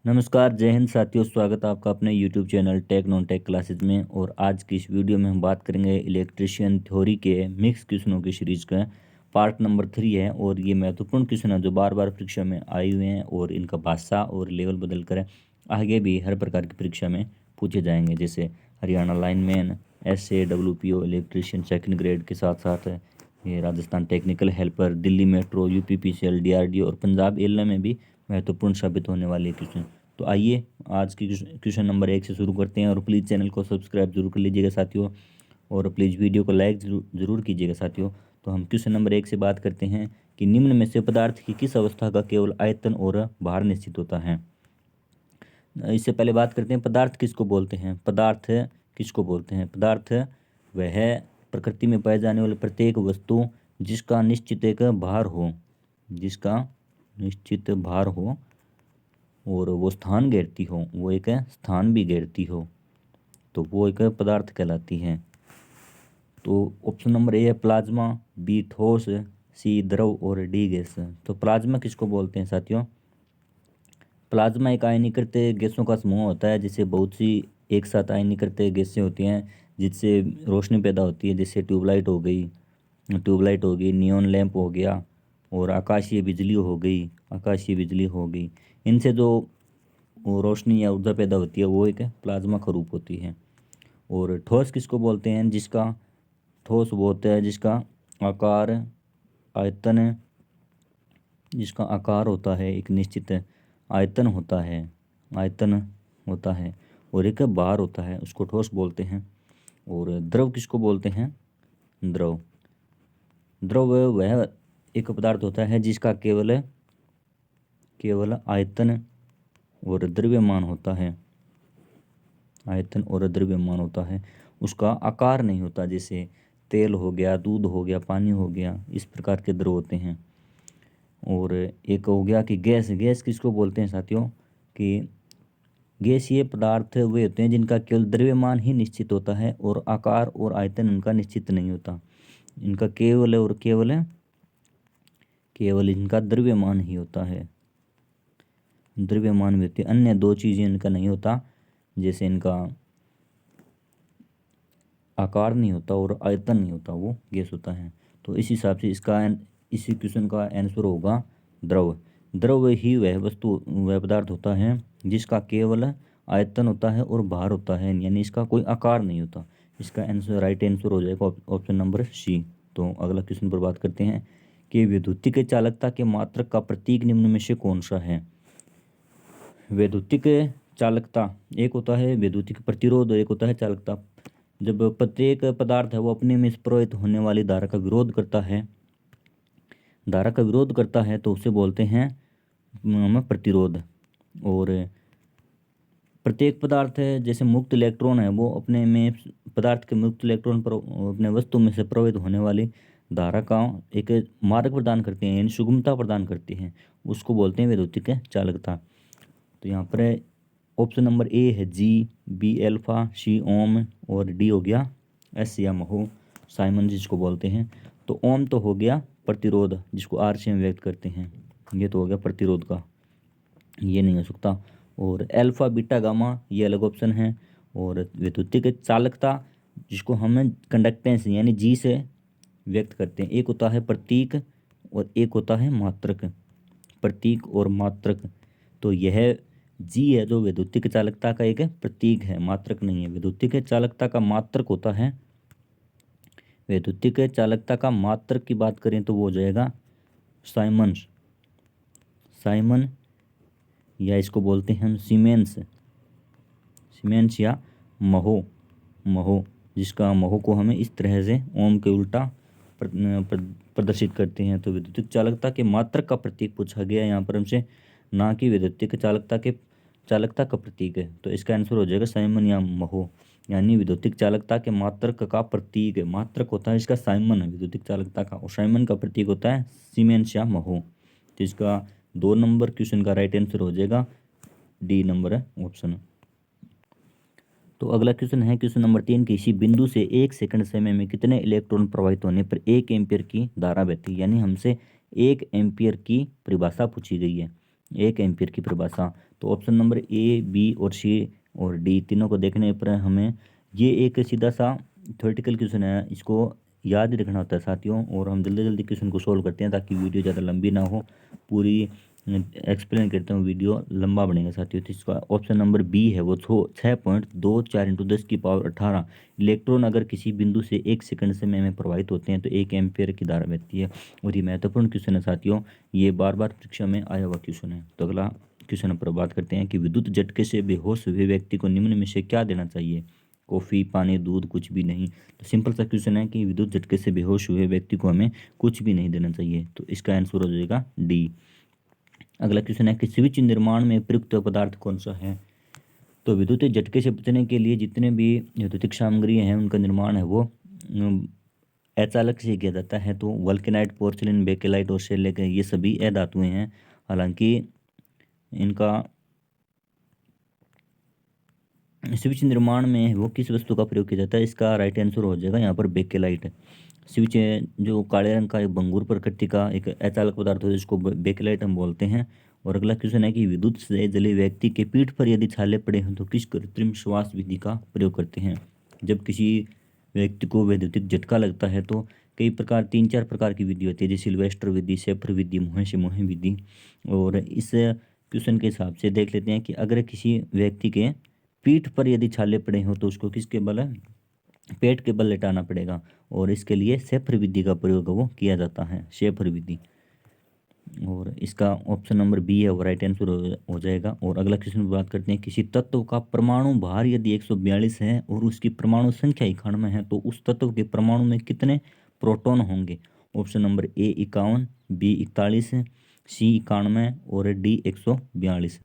नमस्कार, जय हिंद साथियों। स्वागत है आपका अपने YouTube channel tech non tech classes में। और आज की इस वीडियो में हम बात करेंगे इलेक्ट्रिशियन थ्योरी के मिक्स क्वेश्चनों की सीरीज का पार्ट नंबर 3 है। और ये महत्वपूर्ण क्वेश्चन है जो बार बार परीक्षा में आए हुए हैं और इनका भाषा और लेवल बदल कर आगे भी हर प्रकार की परीक्षा में पूछे जाएंगे। जैसे Haryana lineman, SAWPO electrician second grade के साथ साथ ये Rajasthan technical helper, Delhi metro, UPPCL, DRDO और पंजाब एयरलाइन में भी महत्वपूर्ण साबित होने वाले क्वेश्चन। तो आइए आज की क्वेश्चन नंबर 1 से शुरू करते हैं। और प्लीज़ चैनल को सब्सक्राइब जरूर कर लीजिएगा साथियों, और प्लीज़ वीडियो को लाइक जरूर कीजिएगा साथियों। तो हम क्वेश्चन नंबर 1 से बात करते हैं कि निम्न में से पदार्थ की किस अवस्था का केवल आयतन और भार निश्चित होता है। इससे पहले बात करते हैं पदार्थ किसको बोलते हैं। पदार्थ किसको बोलते हैं? पदार्थ वह प्रकृति में पाए जाने वाले प्रत्येक वस्तु जिसका निश्चित एक भार हो, जिसका निश्चित भार हो और वो स्थान घेरती हो, वो एक स्थान भी घेरती हो, तो वो एक पदार्थ कहलाती है। तो ऑप्शन नंबर ए है प्लाज्मा, बी ठोस, सी द्रव और डी गैस। तो प्लाज्मा किसको बोलते हैं साथियों? प्लाज्मा एक आयनीकृत गैसों का समूह होता है, जिससे बहुत सी एक साथ आयनीकृत गैसें होती हैं जिससे रोशनी पैदा होती है। जैसे ट्यूबलाइट हो गई, नियॉन लैंप हो गया और आकाशीय बिजली हो गई। इनसे जो वो रोशनी या ऊर्जा पैदा होती है वो एक प्लाज्मा का रूप होती है। और ठोस किसको बोलते हैं? ठोस वो होता है आकार आयतन जिसका आकार होता है, एक निश्चित आयतन होता है और एक भार होता है, उसको ठोस बोलते हैं। और द्रव किसको बोलते हैं? द्रव वह एक पदार्थ होता है जिसका केवल आयतन और द्रव्यमान होता है, उसका आकार नहीं होता। जैसे तेल हो गया, दूध हो गया, पानी हो गया, इस प्रकार के द्रव होते हैं। और एक हो गया कि गैस किसको बोलते हैं साथियों? कि गैसीय पदार्थ वे होते हैं जिनका केवल द्रव्यमान ही निश्चित होता है और आकार और आयतन उनका निश्चित नहीं होता। इनका केवल इनका द्रव्यमान ही होता है, द्रव्यमान भी होती है, अन्य दो चीज़ें इनका नहीं होता। जैसे इनका आकार नहीं होता और आयतन नहीं होता, वो गैस होता है। तो इस हिसाब से इसी क्वेश्चन का आंसर होगा द्रव ही वह पदार्थ होता है जिसका केवल आयतन होता है और भार होता है, यानी इसका कोई आकार नहीं होता। इसका आंसर राइट आंसर हो जाएगा ऑप्शन नंबर सी। तो अगला क्वेश्चन पर बात करते हैं कि विद्युतीय चालकता के मात्रक का प्रतीक निम्न में से कौन सा है। वैद्युतिक चालकता एक होता है वैद्युतिक प्रतिरोध और एक होता है चालकता। जब प्रत्येक पदार्थ है वो अपने में प्रवाहित होने वाली धारा का विरोध करता है तो उसे बोलते हैं हम प्रतिरोध। और प्रत्येक पदार्थ है जैसे मुक्त इलेक्ट्रॉन है वो अपने में पदार्थ के मुक्त इलेक्ट्रॉन पर अपने वस्तु में से प्रवाहित होने वाली धारा का एक मार्ग प्रदान करते हैं, यानी सुगमता प्रदान करती हैं, उसको बोलते हैं वैद्युतिक चालकता। तो यहाँ पर ऑप्शन नंबर ए है जी, बी एल्फा, सी ओम और डी हो गया एस या महो साइमन जिसको बोलते हैं। तो ओम तो हो गया प्रतिरोध जिसको आर से हम व्यक्त करते हैं, ये तो हो गया प्रतिरोध का, ये नहीं हो सकता। और एल्फा बीटा गामा ये अलग ऑप्शन है। और वैद्युतिक चालकता जिसको हम कंडक्टेंस यानी जी से व्यक्त करते हैं, एक होता है प्रतीक और एक होता है मात्रक, प्रतीक और मात्रक। तो यह जी है जो वैद्युतिक चालकता का एक प्रतीक है, मात्रक नहीं है। वैद्युतिक चालकता का मात्रक की बात करें तो वो हो जाएगा साइमन या इसको बोलते हैं हम सीमेंस या महो, जिसका महो को हमें इस तरह से ओम के उल्टा प्रदर्शित करते हैं। तो विद्युतिक चालकता के मात्रक का प्रतीक पूछा गया यहाँ पर हमसे, ना कि विद्युतिक चालकता का प्रतीक है। तो इसका आंसर हो जाएगा साइमन या महो, यानी विद्युतिक चालकता के मात्रक का प्रतीक है। मात्रक होता है इसका साइमन है विद्युतिक चालकता का, और साइमन का प्रतीक होता है सीमेंस या महो। तो इसका 2 नंबर क्वेश्चन का राइट आंसर हो जाएगा डी नंबर है ऑप्शन। तो अगला क्वेश्चन है क्वेश्चन नंबर 3, किसी बिंदु से 1 सेकंड समय में कितने इलेक्ट्रॉन प्रवाहित होने पर 1 एम्पियर की धारा बहती है। यानी हमसे 1 एम्पियर की परिभाषा पूछी गई है, 1 एम्पियर की परिभाषा। तो ऑप्शन नंबर ए, बी और सी और डी तीनों को देखने पर हमें ये एक सीधा सा थ्योरेटिकल क्वेश्चन है, इसको याद ही रखना होता है साथियों। और हम जल्दी जल्दी क्वेश्चन को सोल्व करते हैं ताकि वीडियो ज़्यादा लंबी ना हो, पूरी एक्सप्लेन करते हैं, वीडियो लंबा बनेगा साथियों। तो इसका ऑप्शन नंबर बी है वो 6.24 × 10⁻18 इलेक्ट्रॉन अगर किसी बिंदु से 1 सेकंड समय में प्रवाहित होते हैं तो 1 एम्पियर की धारा बहती है। और ये महत्वपूर्ण क्वेश्चन है साथियों, ये बार बार परीक्षा में आया हुआ क्वेश्चन है। तो अगला क्वेश्चन पर बात करते हैं कि विद्युत झटके से बेहोश हुए व्यक्ति को निम्न में से क्या देना चाहिए? कॉफ़ी, पानी, दूध, कुछ भी नहीं। तो सिंपल सा क्वेश्चन है कि विद्युत झटके से बेहोश हुए व्यक्ति को हमें कुछ भी नहीं देना चाहिए। तो इसका आंसर हो जाएगा डी। अगला क्वेश्चन है कि स्विच निर्माण में प्रयुक्त पदार्थ कौन सा है? तो विद्युत झटके से बचने के लिए जितने भी विद्युतिक सामग्री हैं उनका निर्माण है वो अचालक से किया जाता है। तो वल्केनाइट, पोर्सिलिन, बेकेलाइट और शेलेट ये सभी अधातुएं हैं। हालांकि इनका स्विच निर्माण में वो किस वस्तु का प्रयोग किया जाता है? इसका राइट आंसर हो जाएगा यहाँ पर बेकेलाइट। स्विच जो काले रंग का एक भंगुर प्रकृति का एक अचालक पदार्थ है जिसको बेकेलाइट हम बोलते हैं। और अगला क्वेश्चन है कि विद्युत से जले व्यक्ति के पीठ पर यदि छाले पड़े हैं तो किस कृत्रिम श्वास विधि का प्रयोग करते हैं? जब किसी व्यक्ति को वैद्युतिक झटका लगता है तो कई प्रकार 3-4 प्रकार की विधि होती है, जैसे सिल्वेस्टर विधि, शेफर विधि, मुंह से मुंह विधि। और इस क्वेश्चन के हिसाब से देख लेते हैं कि अगर किसी व्यक्ति के पीठ पर यदि छाले पड़े हों तो उसको किसके बल पेट के बल लेटाना पड़ेगा। और इसके लिए शेफर विधि का प्रयोग वो किया जाता है, शेफर विधि। और इसका ऑप्शन नंबर बी है वो राइट आंसर हो जाएगा। और अगला क्वेश्चन में बात करते हैं किसी तत्व का परमाणु भार यदि 142 है और उसकी परमाणु संख्या 91 है तो उस तत्व के परमाणु में कितने प्रोटॉन होंगे? ऑप्शन नंबर ए 51, बी 41, सी 91 और डी 142।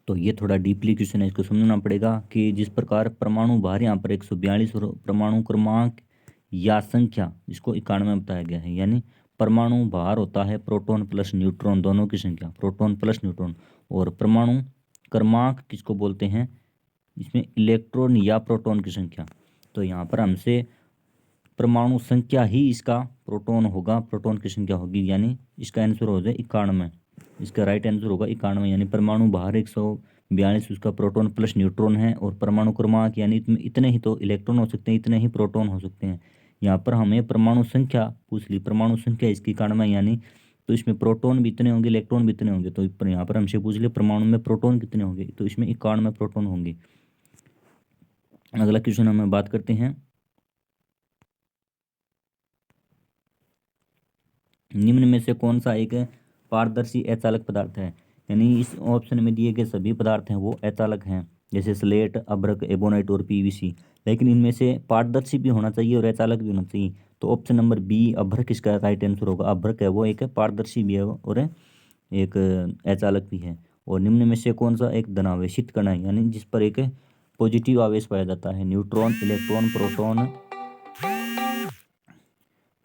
तो ये थोड़ा डीपली क्वेश्चन है, इसको समझना पड़ेगा कि जिस प्रकार परमाणु भार यहाँ पर 142 और परमाणु क्रमांक या संख्या इसको 91 बताया गया है, यानी परमाणु भार होता है प्रोटॉन प्लस न्यूट्रॉन दोनों की संख्या, प्रोटॉन प्लस न्यूट्रॉन। और परमाणु क्रमांक किसको बोलते हैं? इसमें इलेक्ट्रॉन या प्रोटॉन की संख्या। तो यहाँ पर हमसे परमाणु संख्या ही इसका प्रोटॉन होगा, प्रोटॉन की संख्या होगी, यानी इसका आंसर हो जाए 91। इसका राइट आंसर होगा 91, यानी परमाणु भार 142 उसका प्रोटॉन प्लस न्यूट्रॉन है। और परमाणु क्रमांक यानी इतने ही तो इलेक्ट्रॉन हो सकते हैं, इतने ही प्रोटॉन हो सकते हैं। यहाँ पर हमें परमाणु संख्या पूछ ली, परमाणु संख्या इसकी 91 यानी, तो इसमें प्रोटॉन भी इतने होंगे, इलेक्ट्रॉन भी इतने होंगे। तो यहाँ पर हमसे पूछ लिया परमाणु में प्रोटॉन कितने होंगे, तो इसमें 91 प्रोटॉन होंगे। अगला क्वेश्चन हमें बात करते हैं, निम्न में से कौन सा एक पारदर्शी अचालक पदार्थ है? यानी इस ऑप्शन में दिए गए सभी पदार्थ हैं वो अचालक हैं, जैसे स्लेट, अभ्रक, एबोनाइट और पीवीसी। लेकिन इनमें से पारदर्शी भी होना चाहिए और अचालक भी होना चाहिए। तो ऑप्शन नंबर बी अभ्रक इसका राइट आंसर होगा। अभ्रक है वो एक पारदर्शी भी है और एक अचालक भी है। और निम्न में से कौन सा एक धनावेशित कण है, यानी जिस पर एक पॉजिटिव आवेश पाया जाता है? Neutron, electron,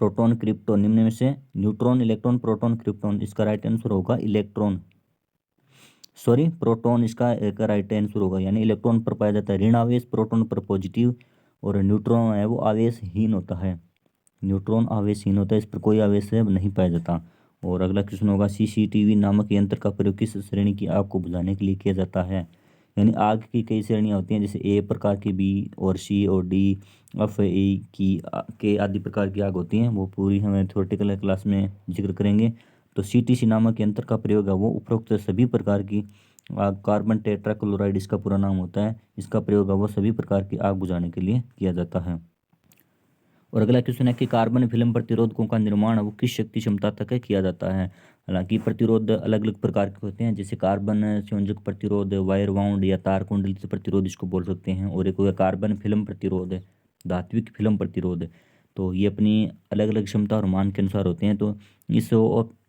proton, krypton. निम्न में से न्यूट्रॉन, इलेक्ट्रॉन, प्रोटॉन, क्रिप्टॉन। इसका राइट आंसर होगा इलेक्ट्रॉन, सॉरी प्रोटॉन इसका एक राइट आंसर होगा। यानी इलेक्ट्रॉन पर पाया जाता है ऋण आवेश, प्रोटॉन पर पॉजिटिव, और न्यूट्रॉन है वो आवेशहीन होता है। न्यूट्रॉन आवेशहीन होता है, इस पर कोई आवेश नहीं पाया जाता। और अगला क्वेश्चन होगा सीसीटीवी नामक यंत्र का प्रयोग किस श्रेणी की आग को बुझाने के लिए किया जाता है? यानी आग की कई श्रेणियाँ होती हैं, जैसे ए प्रकार की, बी और सी और डी, एफ, ए की के आदि प्रकार की आग होती हैं। वो पूरी हमें थ्योरेटिकल क्लास में जिक्र करेंगे। तो सीटीसी नामक यंत्र का प्रयोग है वो उपरोक्त सभी प्रकार की आग, कार्बन टेट्राक्लोराइड इसका पूरा नाम होता है, इसका प्रयोग है वो सभी प्रकार की आग बुझाने के लिए किया जाता है। और अगला क्वेश्चन है कि कार्बन फिल्म प्रतिरोधकों का निर्माण वो किस शक्ति क्षमता तक किया जाता है? हालांकि प्रतिरोध अलग अलग प्रकार के होते हैं, जैसे कार्बन संयोजक प्रतिरोध, वायर वाउंड या तार कुंडलित प्रतिरोध इसको बोल सकते हैं। और एक कार्बन फिल्म प्रतिरोध, धात्विक फिल्म प्रतिरोध। तो ये अपनी अलग अलग क्षमता और मान के अनुसार होते हैं। तो इस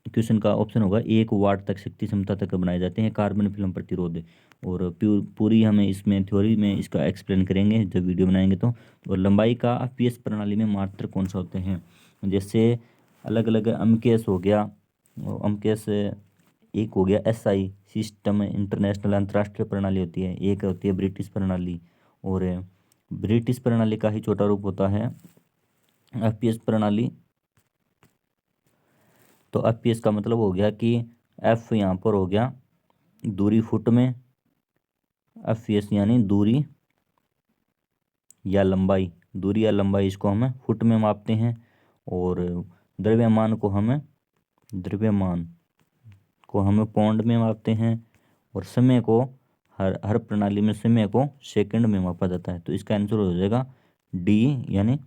क्वेश्चन का ऑप्शन होगा 1 वाट तक शक्ति क्षमता तक बनाए जाते हैं कार्बन फिल्म प्रतिरोध। और पूरी हमें इसमें थ्योरी में इसका एक्सप्लेन करेंगे जब वीडियो बनाएंगे तो। और लंबाई का पीएस प्रणाली में मात्रक कौन सा होते हैं? जैसे अलग अलग अमकेस हो गया, अमकेस एक हो गया एसआई सिस्टम, इंटरनेशनल अंतर्राष्ट्रीय प्रणाली होती है, एक होती है ब्रिटिश प्रणाली। और ब्रिटिश प्रणाली का ही छोटा रूप होता है एफपीएस प्रणाली। तो एफपीएस का मतलब हो गया कि एफ यहाँ पर हो गया दूरी फुट में, FPS यानी दूरी या लंबाई, दूरी या लंबाई इसको हम फुट में मापते हैं। और द्रव्यमान को हम पौंड में मापते हैं। और समय को हर हर प्रणाली में समय को सेकंड में मापा जाता है। तो इसका आंसर हो जाएगा डी यानी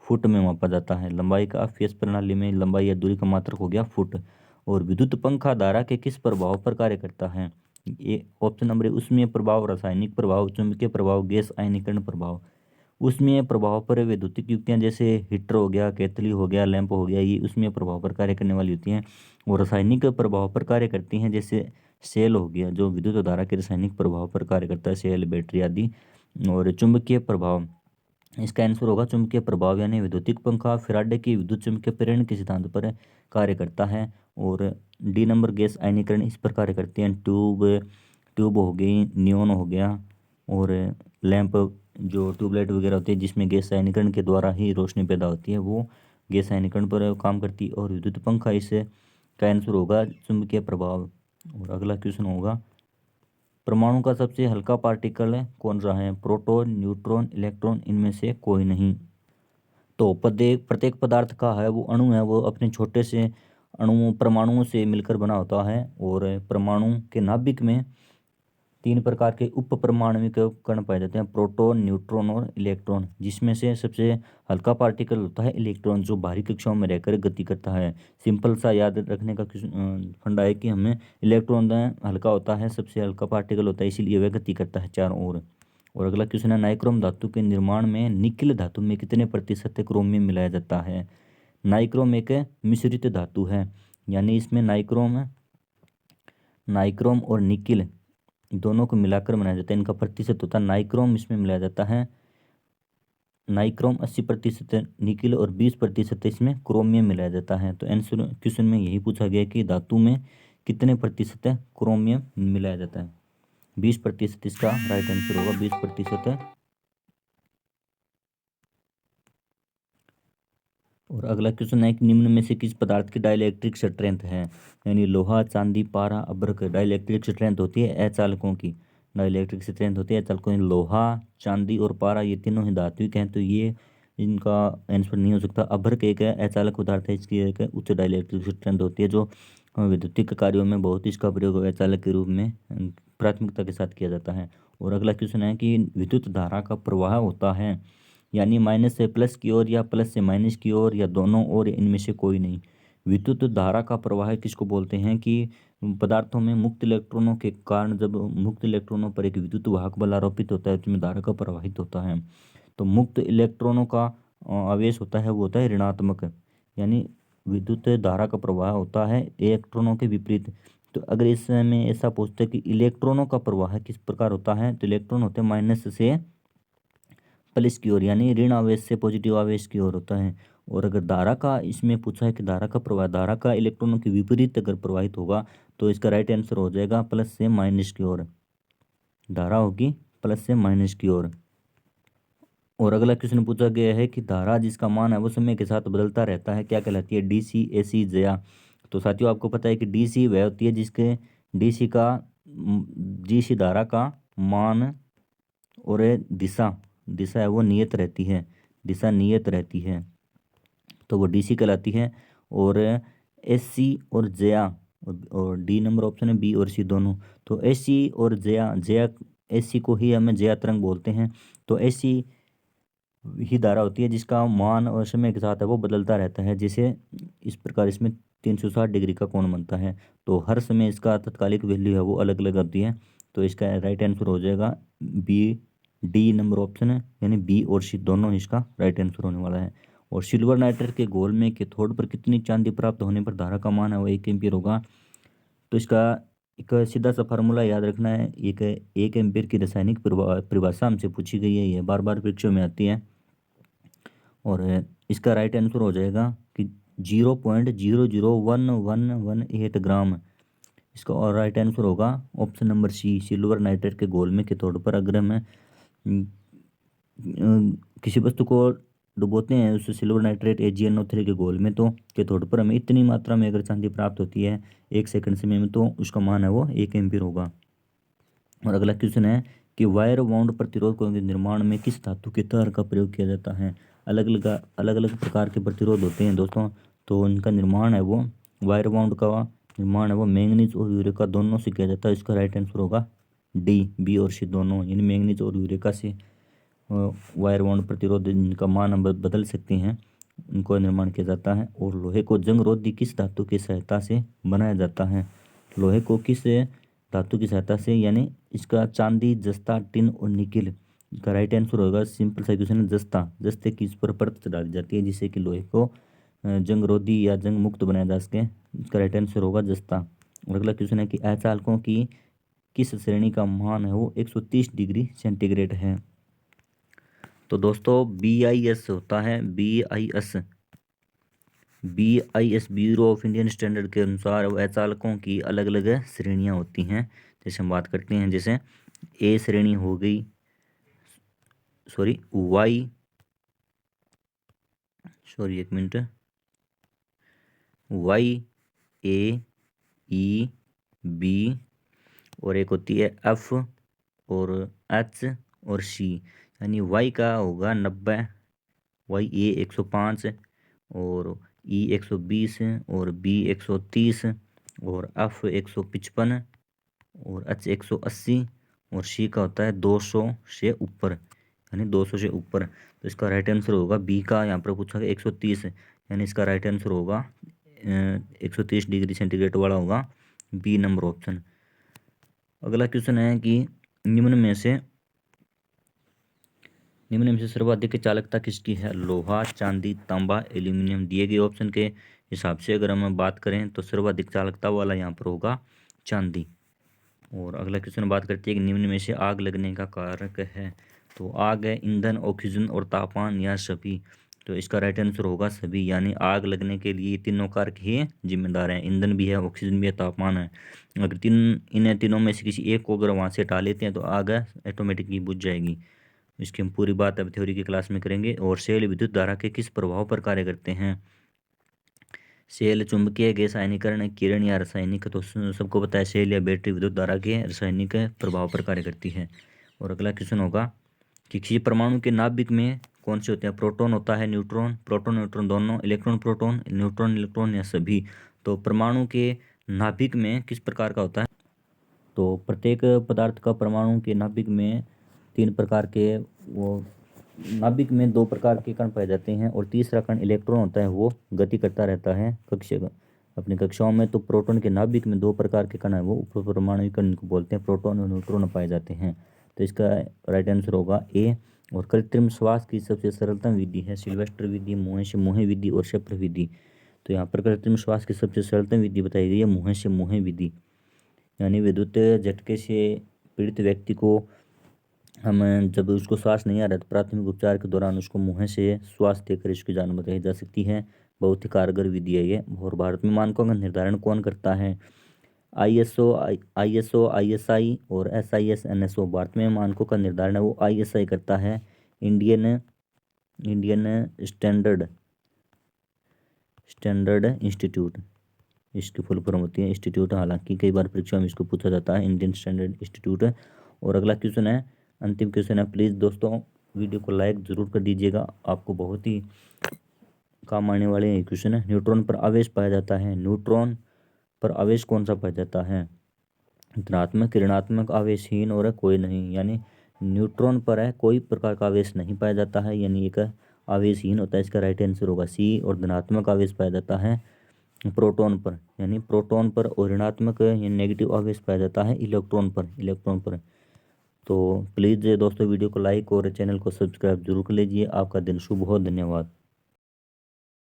फुट में मापा जाता है। लंबाई का FPS प्रणाली में लंबाई या दूरी का मात्रक हो गया फुट। और विद्युत पंखा धारा के किस प्रभाव पर कार्य करता है? ये ऑप्शन नंबर है उष्मीय प्रभाव, रासायनिक प्रभाव, चुंबकीय प्रभाव, गैस आयनीकरण प्रभाव। उष्मीय प्रभाव पर वैद्युतिक युक्तियां जैसे हीटर हो गया, केतली हो गया, लैंप हो गया, ये उष्मीय प्रभाव पर कार्य करने वाली होती हैं। और रासायनिक प्रभाव पर कार्य करती हैं जैसे सेल हो गया, जो विद्युत धारा के रासायनिक प्रभाव पर कार्य करता है, सेल, बैटरी आदि। और चुंबकीय प्रभाव, इसका आंसर होगा चुंबकीय प्रभाव यानी विद्युतिक पंखा फैराडे की विद्युत चुंबकीय प्रेरण के सिद्धांत पर कार्य करता है। और डी नंबर गैस आयनीकरण इस पर कार्य करते हैं। ट्यूब हो गई, नियोन हो गया, और लैंप जो ट्यूबलाइट वगैरह होती है जिसमें गैस आयनीकरण के द्वारा ही रोशनी पैदा होती है, वो गैस आयनीकरण पर काम करती है। और विद्युत पंखा इससे का आंसर होगा चुंबकीय प्रभाव। और अगला क्वेश्चन होगा, परमाणु का सबसे हल्का पार्टिकल कौन सा है? प्रोटॉन, न्यूट्रॉन, इलेक्ट्रॉन, इनमें से कोई नहीं। तो प्रत्येक पदार्थ का है वो अणु है, वो अपने छोटे से अणुओं परमाणुओं से मिलकर बना होता है। और परमाणु के नाभिक में 3 प्रकार के उप परमाणविक कण पाए जाते हैं, प्रोटॉन, न्यूट्रॉन और इलेक्ट्रॉन, जिसमें से सबसे हल्का पार्टिकल होता है इलेक्ट्रॉन, जो बाहरी कक्षाओं में रहकर गति करता है। सिंपल सा याद रखने का फंडा है कि हमें इलेक्ट्रॉन हल्का होता है, सबसे हल्का पार्टिकल होता है, इसीलिए वह गति करता है चारों ओर। और अगला क्वेश्चन है, नाइक्रोम धातु के निर्माण में निकिल धातु में कितने प्रतिशत क्रोमियम मिलाया जाता है? नाइक्रोम एक मिश्रित धातु है, यानी इसमें नाइक्रोम और निकिल दोनों को मिलाकर बनाया जाता है। इनका प्रतिशत होता है, नाइक्रोम इसमें मिलाया जाता है, नाइक्रोम 80% निकिल और 20% इसमें क्रोमियम मिलाया जाता है। तो आंसर क्वेश्चन में यही पूछा गया कि धातु में कितने प्रतिशत क्रोमियम मिलाया जाता है? 20% इसका राइट आंसर होगा, 20%। और अगला क्वेश्चन है कि निम्न में से किस पदार्थ की डाइलेक्ट्रिक स्ट्रेंथ है? यानी लोहा, चांदी, पारा, अभ्रक। डाइलेक्ट्रिक स्ट्रेंथ होती है अचालकों की, डाइलेक्ट्रिक स्ट्रेंथ होती है अचालकों की। लोहा, चांदी और पारा ये तीनों ही धात्विक हैं, तो ये इनका आंसर नहीं हो सकता। अभ्रक एक अचालक पदार्थ है, इसकी एक उच्च डाइलेक्ट्रिक स्ट्रेंथ होती है, जो विद्युतिक कार्यों में बहुत इसका प्रयोग अचालक के रूप में प्राथमिकता के साथ किया जाता है। और अगला क्वेश्चन है कि विद्युत धारा का प्रवाह होता है, यानी माइनस से प्लस की ओर या प्लस से माइनस की ओर या दोनों ओर, इनमें से कोई नहीं। विद्युत धारा का प्रवाह किसको बोलते हैं? कि पदार्थों में मुक्त इलेक्ट्रॉनों के कारण जब मुक्त इलेक्ट्रॉनों पर एक विद्युत वाहक बल आरोपित होता है, उसमें धारा का प्रवाहित होता है। तो मुक्त इलेक्ट्रॉनों का आवेश होता है, वो होता है ऋणात्मक, यानी विद्युत धारा का प्रवाह होता है इलेक्ट्रॉनों के विपरीत। तो अगर इसमें ऐसा पूछते हैं कि इलेक्ट्रॉनों का प्रवाह किस प्रकार होता है, तो इलेक्ट्रॉन होते हैं माइनस से प्लस की ओर, यानी ऋण आवेश से पॉजिटिव आवेश की ओर होता है। और अगर धारा का इसमें पूछा है कि धारा का प्रवाह, धारा का इलेक्ट्रॉनों के विपरीत अगर प्रवाहित होगा, तो इसका राइट आंसर हो जाएगा प्लस से माइनस की ओर, धारा होगी प्लस से माइनस की ओर। और अगला क्वेश्चन पूछा गया है कि धारा जिसका मान है वो समय के साथ बदलता रहता है, क्या कहलाती है? DC, AC, Jaya. तो साथियों आपको पता है कि DC वह होती है जिसके DC धारा का मान और दिशा दिशा है वो नियत रहती है, दिशा नियत रहती है, तो वो DC कहलाती है। और SC और जया, और डी नंबर ऑप्शन है, B और C दोनों। तो SC और जया, SC को ही हमें जया तरंग बोलते हैं। तो SC ही धारा होती है जिसका मान और समय के साथ है वो बदलता रहता है, जैसे इस प्रकार इसमें 360 डिग्री का कोण बनता है। तो हर समय इसका तात्कालिक वैल्यू है वो अलग अलग आती है। तो इसका राइट आंसर हो जाएगा डी नंबर ऑप्शन है, यानी B और C दोनों इसका राइट आंसर होने वाला है। और सिल्वर नाइट्रेट के घोल में कैथोड पर कितनी चांदी प्राप्त होने पर धारा का मान है वो 1 एम्पीयर होगा? तो इसका एक सीधा सा फार्मूला याद रखना है। एक एम्पीयर की रासायनिक परिभाषा हमसे पूछी गई है, ये बार बार परीक्षाओं में आती है। और इसका राइट आंसर हो जाएगा कि 0.001118 ग्राम, इसका और राइट आंसर होगा option number C, silver nitrate के घोल में कैथोड पर अगर हमें किसी वस्तु को डुबोते हैं उस सिल्वर नाइट्रेट AgNO3 के घोल में, तो कैथोड पर हमें इतनी मात्रा में अगर चांदी प्राप्त होती है 1 सेकंड समय में, तो उसका मान है वो 1 एम्पीयर होगा। और अगला क्वेश्चन है कि वायर बाउंड प्रतिरोधकों के निर्माण में किस धातु के तार का प्रयोग किया जाता है। अलग अलग प्रकार के प्रतिरोध होते हैं दोस्तों, तो उनका निर्माण है वो वायर बाउंड का निर्माण है वो मैंगनीज और यूरेका दोनों से किया जाता है। इसका राइट आंसर होगा डी, बी और सी दोनों, यानी मैंगनीज और यूरेका से वायर बाउंड प्रतिरोध जिनका मान हम बदल सकते हैं उनको निर्माण किया जाता है। और लोहे को जंग रोधी किस धातु की सहायता से बनाया जाता है। लोहे को किस धातु की सहायता से, यानी इसका चांदी, जस्ता, टिन और निकिल। इसका राइट आंसर होगा, सिंपल सा क्वेश्चन है, जस्ता। जस्ते की इस पर परत चढ़ा दी जाती है जिससे कि लोहे को जंग रोधी या जंग मुक्त बनाया जा सके। इसका राइट आंसर होगा जस्ता। और अगला क्वेश्चन है कि अचालकों की किस श्रेणी का मान है वो 130 डिग्री सेंटीग्रेड है। तो दोस्तों BIS होता है, BIS bureau of Indian standard के अनुसार अचालकों की अलग अलग श्रेणियां होती हैं। जैसे हम बात करते हैं, जैसे ए श्रेणी हो गई, YA, E, B और एक होती है F और H और C। यानी Y का होगा 90, YA 105 और E 120 और B 130 और F 155 और H 180 और C का होता है 200 से ऊपर, यानी 200 से ऊपर। तो इसका राइट आंसर होगा बी का, यहाँ पर पूछा गया 130, यानी इसका राइट आंसर होगा 130 डिग्री सेंटीग्रेड वाला होगा बी नंबर ऑप्शन। अगला क्वेश्चन है कि निम्न में से सर्वाधिक चालकता किसकी है। लोहा, चांदी, तांबा, एल्यूमिनियम। दिए गए ऑप्शन के हिसाब से अगर हम बात करें तो सर्वाधिक चालकता वाला यहाँ पर होगा चांदी। और अगला क्वेश्चन बात करते हैं कि निम्न में से आग लगने का कारक है। तो आग है ईंधन, ऑक्सीजन और तापमान या सभी। तो इसका राइट आंसर होगा सभी, यानी आग लगने के लिए तीनों कारक ही जिम्मेदार हैं। ईंधन भी है, ऑक्सीजन भी है, तापमान है। अगर इन तीनों में से किसी एक को अगर वहाँ से हटा लेते हैं तो आग ऑटोमेटिकली बुझ जाएगी। इसकी हम पूरी बात अब थ्योरी की क्लास में करेंगे। और सेल विद्युत धारा के किस प्रभाव पर कार्य करते हैं। सेल चुंबकीय, गैस आयनीकरण, किरण या रासायनिक। तो सबको पता है सेल या बैटरी विद्युत धारा के रासायनिक प्रभाव पर कार्य करती है। और अगला क्वेश्चन होगा कि किसी परमाणु के नाभिक में कौन से होते हैं। प्रोटॉन होता है, न्यूट्रॉन, प्रोटॉन न्यूट्रॉन दोनों, इलेक्ट्रॉन प्रोटॉन, न्यूट्रॉन इलेक्ट्रॉन या सभी। तो परमाणु के नाभिक में किस प्रकार का होता है। तो प्रत्येक पदार्थ का परमाणु के नाभिक में 3 प्रकार के वो नाभिक में 2 प्रकार के कण पाए जाते हैं। और तीसरा कण इलेक्ट्रॉन होता है, वो गति करता रहता है अपनी कक्षाओं में। तो प्रोटॉन के नाभिक में 2 प्रकार के कण है वो उप परमाणु कण को बोलते हैं, प्रोटॉन और न्यूट्रॉन पाए जाते हैं। तो इसका राइट आंसर होगा ए। और कृत्रिम श्वास की सबसे सरलतम विधि है सिल्वेस्टर विधि, मुंह से मुंह विधि और शेपर विधि। तो यहाँ पर कृत्रिम श्वास की सबसे सरलतम विधि बताई गई है मुंह से मुंह विधि। यानी विद्युत झटके से पीड़ित व्यक्ति को हम जब उसको श्वास नहीं आ रहा तो प्राथमिक उपचार के दौरान उसको मुंह से श्वास देकर इसकी जान बचाई जा सकती है। बहुत ही कारगर विधि है ये। और भारत में मानकों का निर्धारण कौन करता है। ISO, ISI और SIS NSO। भारत में मानकों का निर्धारण है वो ISI करता है, इंडियन स्टैंडर्ड इंस्टीट्यूट इसकी फुल फॉर्म होती है इंस्टीट्यूट। हालांकि कई बार परीक्षा में इसको पूछा जाता है, इंडियन स्टैंडर्ड इंस्टीट्यूट। और अगला क्वेश्चन है, अंतिम क्वेश्चन है। प्लीज़ दोस्तों वीडियो को लाइक ज़रूर कर दीजिएगा, आपको बहुत ही काम आने वाले ये क्वेश्चन है। न्यूट्रॉन पर आवेश पाया जाता है। न्यूट्रॉन पर आवेश कौन सा पाया जाता है। धनात्मक, ऋणात्मक, आवेशहीन और कोई नहीं। यानी न्यूट्रॉन पर है कोई प्रकार का आवेश नहीं पाया जाता है, यानी एक आवेशहीन होता है। इसका राइट आंसर होगा सी। और धनात्मक आवेश पाया जाता है प्रोटॉन पर, यानी प्रोटॉन पर। और ऋणात्मक यानी नेगेटिव आवेश पाया जाता है इलेक्ट्रॉन पर। तो प्लीज़ दोस्तों वीडियो को लाइक और चैनल को सब्सक्राइब जरूर कर लीजिए। आपका दिन शुभ हो। धन्यवाद।